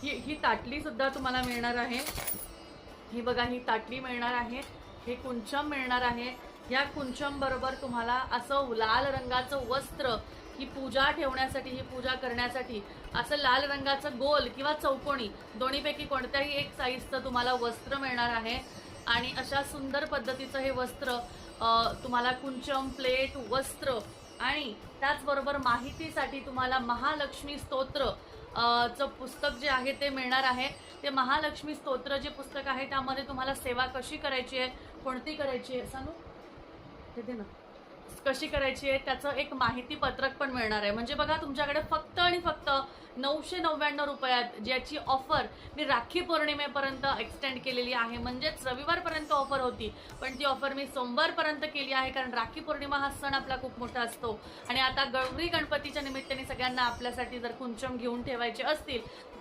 ही ताटली सुद्धा तुम्हाला मिळणार आहे। ही बघा, ही ताटली मिळणार आहे, हे कुंचम मिळणार आहे। या कुंचम बरोबर तुम्हाला असं लाल रंगाचं वस्त्र, ही पूजा ठेवण्यासाठी, ही पूजा करण्यासाठी असं लाल रंगाचं गोल किंवा चौकोनी दोन्हीपैकी कोणत्याही एक साईजचं तुम्हाला वस्त्र मिळणार आहे। आणि अशा सुंदर पद्धतीचं हे वस्त्र तुम्हाला कुंचम, प्लेट, वस्त्र आणि त्याचबरोबर माहितीसाठी तुम्हाला महालक्ष्मी स्तोत्र चं पुस्तक जे आहे ते मिळणार आहे। ते महालक्ष्मी स्तोत्र जे पुस्तक आहे त्यामध्ये तुम्हाला सेवा कशी करायची आहे, कोणती करायची आहे सांगू ते ना, कशी करायची आहे त्याचं एक माहिती पत्रक पण मिळणार आहे। म्हणजे बघा, तुमच्याकडे फक्त आणि फक्त 999 रुपयात ज्याची ऑफर मी राखी पौर्णिमेपर्यंत एक्सटेंड केलेली आहे। म्हणजेच रविवारपर्यंत ऑफर होती, पण ती ऑफर मी सोमवारपर्यंत केली आहे, कारण राखी पौर्णिमा हा सण आपला खूप मोठा असतो। आणि आता गौरी गणपतीच्या निमित्ताने सगळ्यांना आपल्यासाठी जर कुंचम घेऊन ठेवायचे असतील